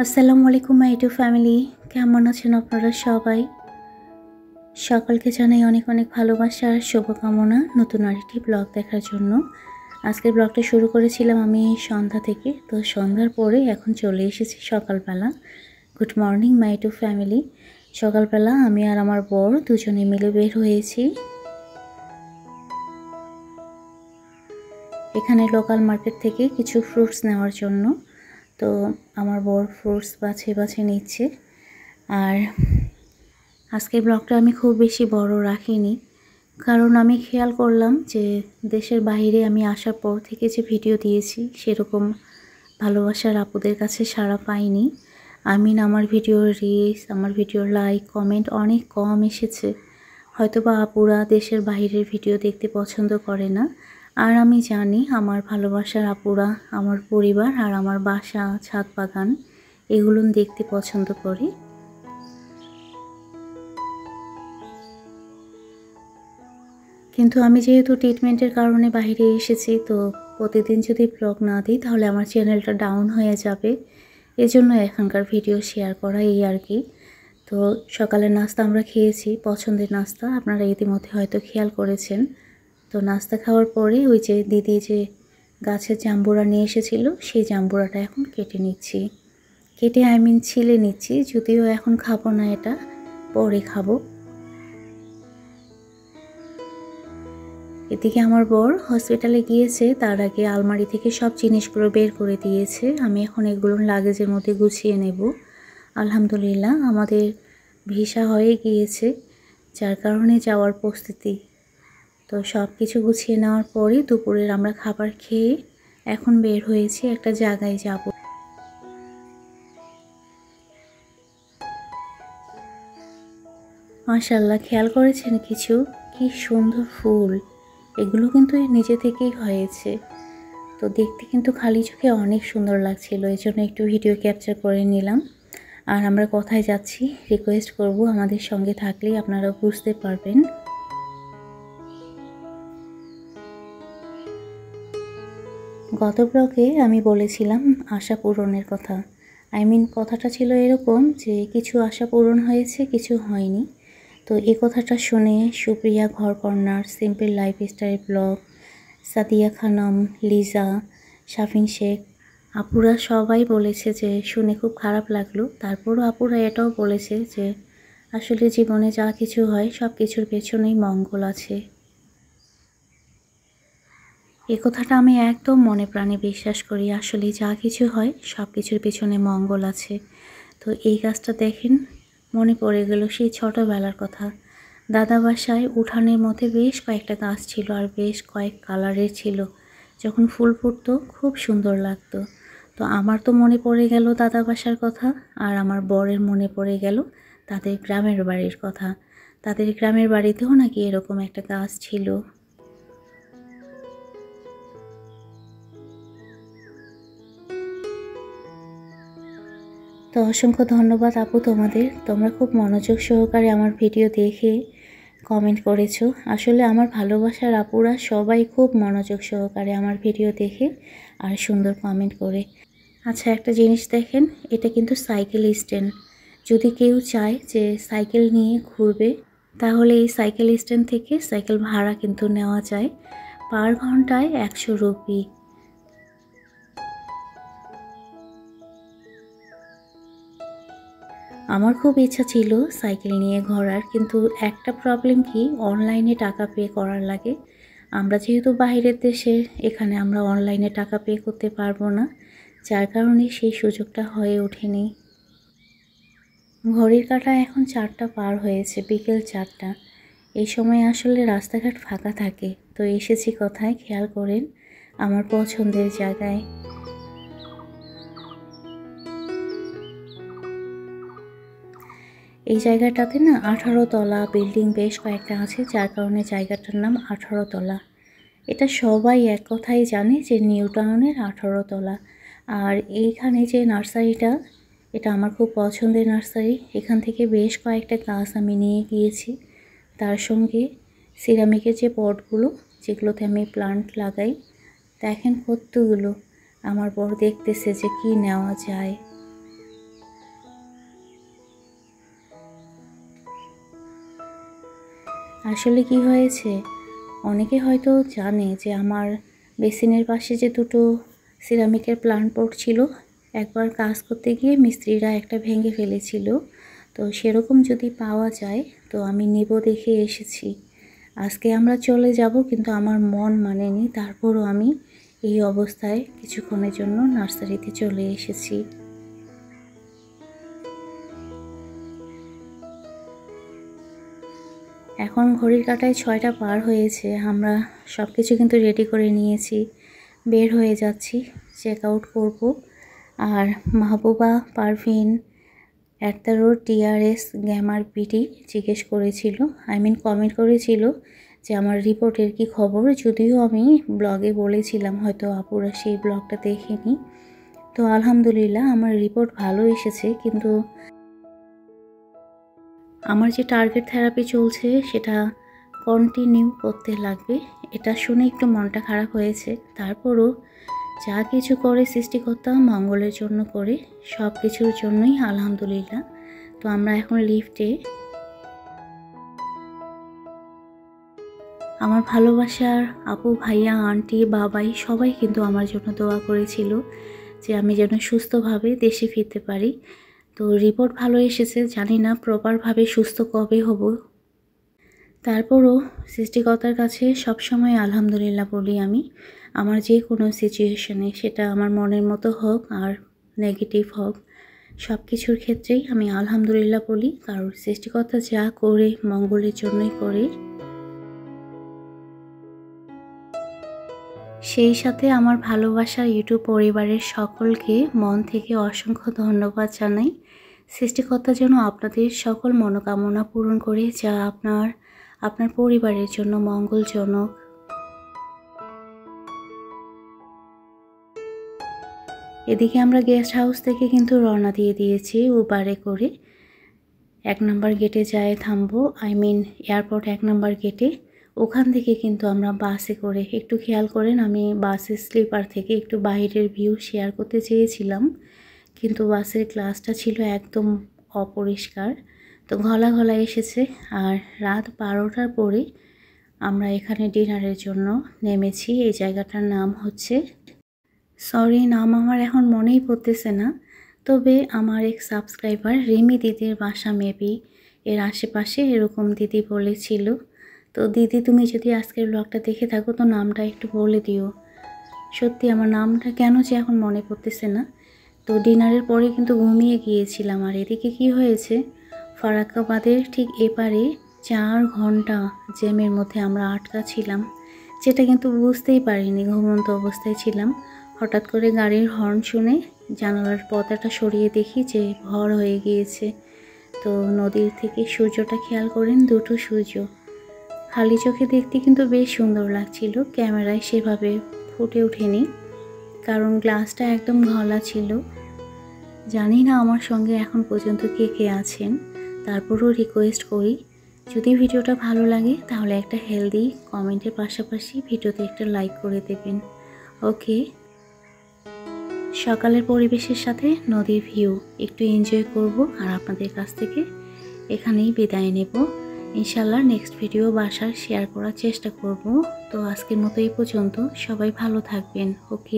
আসসালামু আলাইকুম my YouTube family, কেমন আছেন আপনারা সবাই? সকলকে জানাই অনেক অনেক ভালোবাসা আর শুভকামনা নতুন আরেকটি ব্লগ দেখার জন্য। আজকের ব্লগটা শুরু করেছিলাম আমি সন্ধ্যা থেকে, তো সন্ধ্যার পরে এখন চলে এসেছি সকালবেলা। Good morning my YouTube family. সকালবেলা আমি আর আমার বর দুজনে মিলে বের হয়েছি এখানে লোকাল মার্কেট থেকে কিছু ফ্রুটস নেওয়ার জন্য। তো আমার বর ফ্রুটস বাছে বাছে নিচ্ছে। আর আজকের ব্লগটা আমি খুব বেশি বড় রাখিনি, কারণ আমি খেয়াল করলাম যে দেশের বাইরে আমি আসার পর থেকে যে ভিডিও দিয়েছি সেরকম ভালোবাসার আপুদের কাছে সাড়া পাইনি। আমার ভিডিওর রিচ, আমার ভিডিওর লাইক কমেন্ট অনেক কম এসেছে। হয়তোবা আপুরা দেশের বাইরের ভিডিও দেখতে পছন্দ করে না। আর আমি জানি আমার ভালোবাসার আপুরা আমার পরিবার আর আমার বাসা, ছাদ বাগান এগুলো দেখতে পছন্দ করে। কিন্তু আমি যেহেতু ট্রিটমেন্টের কারণে বাইরে এসেছি, তো প্রতিদিন যদি ব্লগ না দিই তাহলে আমার চ্যানেলটা ডাউন হয়ে যাবে। এজন্য এখনকার ভিডিও শেয়ার করা, এই আর কি। তো সকালের নাস্তা আমরা খেয়েছি, পছন্দের নাস্তা, আপনারা ইতিমধ্যে হয়তো খেয়াল করেছেন। তো নাস্তা খাওয়ার পরে ওই যে দিদি যে গাছের জাম্বুরা নিয়ে এসেছিল সেই জাম্বুরাটা এখন কেটে নিচ্ছি। কেটে ছিলে নিচ্ছি, যদিও এখন খাবো না, এটা পরে খাবো। এদিকে আমার বর হসপিটালে গিয়েছে, তার আগে আলমারি থেকে সব জিনিসগুলো বের করে দিয়েছে। আমি এখন এগুলো লাগেজের মধ্যে গুছিয়ে নেব। আলহামদুলিল্লাহ আমাদের ভিসা হয়ে গিয়েছে, যার কারণে যাওয়ার প্রস্তুতি। তো সব কিছু গুছিয়ে নেওয়ার পরে দুপুরের আমরা খাবার খেয়ে এখন বের হয়েছি, একটা জায়গায় যাব। মাশাআল্লাহ, খেয়াল করেছেন কিছু? কি সুন্দর ফুল! এগুলো কিন্তু নিজে থেকেই হয়েছে। তো দেখতে কিন্তু খালি চোখে অনেক সুন্দর লাগছিল, এই জন্য একটু ভিডিও ক্যাপচার করে নিলাম। আর আমরা কোথায় যাচ্ছি রিকোয়েস্ট করব আমাদের সঙ্গে থাকলেই আপনারা বুঝতে পারবেন। গত ব্লগে আমি বলেছিলাম আশা পূরণের কথা। কথাটা ছিল এরকম যে কিছু আশা পূরণ হয়েছে, কিছু হয়নি। তো এই কথাটা শুনে সুপ্রিয়া ঘর corner, simple lifestyle blog, Sadia Khanam, Liza, Shafin Sheikh আপুরা সবাই বলেছে যে শুনে খুব খারাপ লাগলো। তারপরও আপুরা এটাও বলেছে যে আসলে জীবনে যা কিছু হয় সব কিছুর পেছনেই মঙ্গল আছে। এ কথাটা আমি একদম মনে প্রাণে বিশ্বাস করি। আসলে যা কিছু হয় সব কিছুর পেছনে মঙ্গল আছে। তো এই গাছটা দেখেন, মনে পড়ে গেল সেই ছোটোবেলার কথা। দাদা বাসায় উঠানের মধ্যে বেশ কয়েকটা গাছ ছিল, আর বেশ কয়েক কালারের ছিল। যখন ফুল ফুটতো খুব সুন্দর লাগতো। তো আমার তো মনে পড়ে গেল দাদা বাসার কথা, আর আমার বরের মনে পড়ে গেল তাদের গ্রামের বাড়ির কথা। তাদের গ্রামের বাড়িতেও নাকি এরকম একটা গাছ ছিল। তো অসংখ্য ধন্যবাদ আপু তোমাদের, তোমরা খুব মনোযোগ সহকারে আমার ভিডিও দেখে কমেন্ট করেছো। আসলে আমার ভালোবাসার আপুরা সবাই খুব মনোযোগ সহকারে আমার ভিডিও দেখে আর সুন্দর কমেন্ট করে। আচ্ছা, একটা জিনিস দেখেন, এটা কিন্তু সাইকেল স্ট্যান্ড। যদি কেউ চায় যে সাইকেল নিয়ে ঘুরবে, তাহলে এই সাইকেল স্ট্যান্ড থেকে সাইকেল ভাড়া কিন্তু নেওয়া যায়, পার ঘন্টায় 100 রুপি। আমার খুব ইচ্ছা ছিল সাইকেল নিয়ে ঘোরার, কিন্তু একটা প্রবলেম কি, অনলাইনে টাকা পে করার লাগে। আমরা যেহেতু বাইরের দেশের, এখানে আমরা অনলাইনে টাকা পে করতে পারবো না, যার কারণে সেই সুযোগটা হয়ে ওঠেনি। ঘড়ির কাঁটা এখন 4টা পার হয়েছে, বিকেল 4টা। এই সময় আসলে রাস্তাঘাট ফাঁকা থাকে। তো এসেছি কোথায় খেয়াল করেন, আমার পছন্দের জায়গায়। এই জায়গাটাতে না 18 তলা বিল্ডিং বেশ কয়েকটা আছে, যার কারণে জায়গাটার নাম 18 তলা। এটা সবাই এক কথাই জানে যে নিউ টাউনের 18 তলা। আর এইখানে যে নার্সারিটা, এটা আমার খুব পছন্দের নার্সারি। এখান থেকে বেশ কয়েকটা গাছ আমি নিয়ে গিয়েছি, তার সঙ্গে সিরামিকের যে পটগুলো যেগুলোতে আমি প্লান্ট লাগাই। দেখেন কতগুলো। আমার বড় দেখতেছে যে কি নেওয়া যায়। আসলে কি হয়েছে, অনেকে হয়তো জানে যে আমার বেসিনের পাশে যে দুটো সিরামিকের প্লান্ট পট ছিল, একবার কাজ করতে গিয়ে মিস্ত্রিরা একটা ভেঙে ফেলেছিল। তো সেরকম যদি পাওয়া যায় তো আমি নেব দেখে এসেছি। আজকে আমরা চলে যাব, কিন্তু আমার মন মানেনি, তারপরও আমি এই অবস্থায় কিছুক্ষণের জন্য নার্সারিতে চলে এসেছি। এখন ঘড়ির কাঁটায় 6টা পার হয়েছে। আমরা সব কিছু কিন্তু রেডি করে নিয়েছি, বের হয়ে যাচ্ছি, চেক আউট করবো। আর Mahbuba Parvin @TRS gamer PT জিজ্ঞেস করেছিল, কমেন্ট করেছিল যে আমার রিপোর্টের কি খবর। যদিও আমি ব্লগে বলেছিলাম, হয়তো আপুরা সেই ব্লগটা দেখেনি। তো আলহামদুলিল্লাহ আমার রিপোর্ট ভালো এসেছে, কিন্তু আমার যে টার্গেট থেরাপি চলছে সেটা কন্টিনিউ করতে লাগবে। এটা শুনে একটু মনটা খারাপ হয়েছে। তারপরও যা কিছু করে সৃষ্টিকর্তা মঙ্গলের জন্য করে, সব কিছুর জন্যই আলহামদুলিল্লাহ। তো আমরা এখন লিফটে। আমার ভালোবাসার আপু, ভাইয়া, আন্টি, বাবাই সবাই কিন্তু আমার জন্য দোয়া করেছিল যে আমি যেন সুস্থভাবে দেশে ফিরতে পারি। তো রিপোর্ট ভালো এসেছে, জানি না প্রপারভাবে সুস্থ কবে হব। তারপরও সৃষ্টিকর্তার কাছে সবসময় আলহামদুলিল্লাহ বলি আমি। আমার যে কোনো সিচুয়েশনে, সেটা আমার মনের মতো হোক আর নেগেটিভ হোক, সব কিছুর ক্ষেত্রেই আমি আলহামদুলিল্লাহ বলি, কারণ সৃষ্টিকর্তা যা করে মঙ্গলের জন্যই করে। সেই সাথে আমার ভালোবাসার ইউটিউব পরিবারের সকলকে মন থেকে অসংখ্য ধন্যবাদ জানাই। সৃষ্টিকর্তা যেন আপনাদের সকল মনোকামনা পূরণ করে, যা আপনার পরিবারের জন্য মঙ্গলজনক। এদিকে আমরা গেস্ট হাউস থেকে কিন্তু রওনা দিয়ে দিয়েছি উবারে করে। 1 নম্বর গেটে যায় থামবো, এয়ারপোর্ট 1 নম্বর গেটে। ওখান থেকে কিন্তু আমরা বাসে করে, একটু খেয়াল করেন, আমি বাসের স্লিপার থেকে একটু বাইরের ভিউ শেয়ার করতে চেয়েছিলাম, কিন্তু বাসের গ্লাসটা ছিল একদম অপরিষ্কার, তো ঘলা ঘলা এসেছে। আর রাত 12টার পরে আমরা এখানে ডিনারের জন্য নেমেছি। এই জায়গাটার নাম হচ্ছে, নাম আমার এখন মনেই পড়তেছে না, তবে আমার এক সাবস্ক্রাইবার রিমি দিদির বাসা মেবি এর আশেপাশে, এরকম দিদি বলেছিল। তো দিদি, তুমি যদি আজকের ব্লগটা দেখে থাকো তো নামটা একটু বলে দিও। সত্যি আমার নামটা কেন যে এখন মনে পড়তেছে না। তো ডিনারের পরে কিন্তু ঘুমিয়ে গিয়েছিলাম। আর এদিকে কি হয়েছে, ফারাক্কাবাদের ঠিক এপারে 4 ঘন্টা জ্যামের মধ্যে আমরা আটকা ছিলাম, যেটা কিন্তু বুঝতেই পারিনি, ঘুমন্ত অবস্থায় ছিলাম। হঠাৎ করে গাড়ির হর্ন শুনে জানালার পর্দাটা সরিয়ে দেখি যে ভোর হয়ে গিয়েছে। তো নদীর থেকে সূর্যটা খেয়াল করেন, দুটো সূর্য খালি চোখে দেখতে কিন্তু বেশ সুন্দর লাগছিল, ক্যামেরায় সেভাবে ফুটে ওঠেনি কারণ গ্লাসটা একদম ঘোলা ছিল। জানি না আমার সঙ্গে এখন পর্যন্ত কে কে আছেন, তারপরও রিকোয়েস্ট করি, যদি ভিডিওটা ভালো লাগে তাহলে একটা হেলদি কমেন্টের পাশাপাশি ভিডিওতে একটা লাইক করে দেবেন। ওকে, সকালের পরিবেশের সাথে নদীর ভিউ একটু এনজয় করব আর আপনাদের কাছ থেকে এখানেই বিদায় নেব। ইনশাল্লাহ নেক্সট ভিডিও বাসার শেয়ার করার চেষ্টা করব। তো আজকের মতো এই পর্যন্ত, সবাই ভালো থাকবেন। ওকে।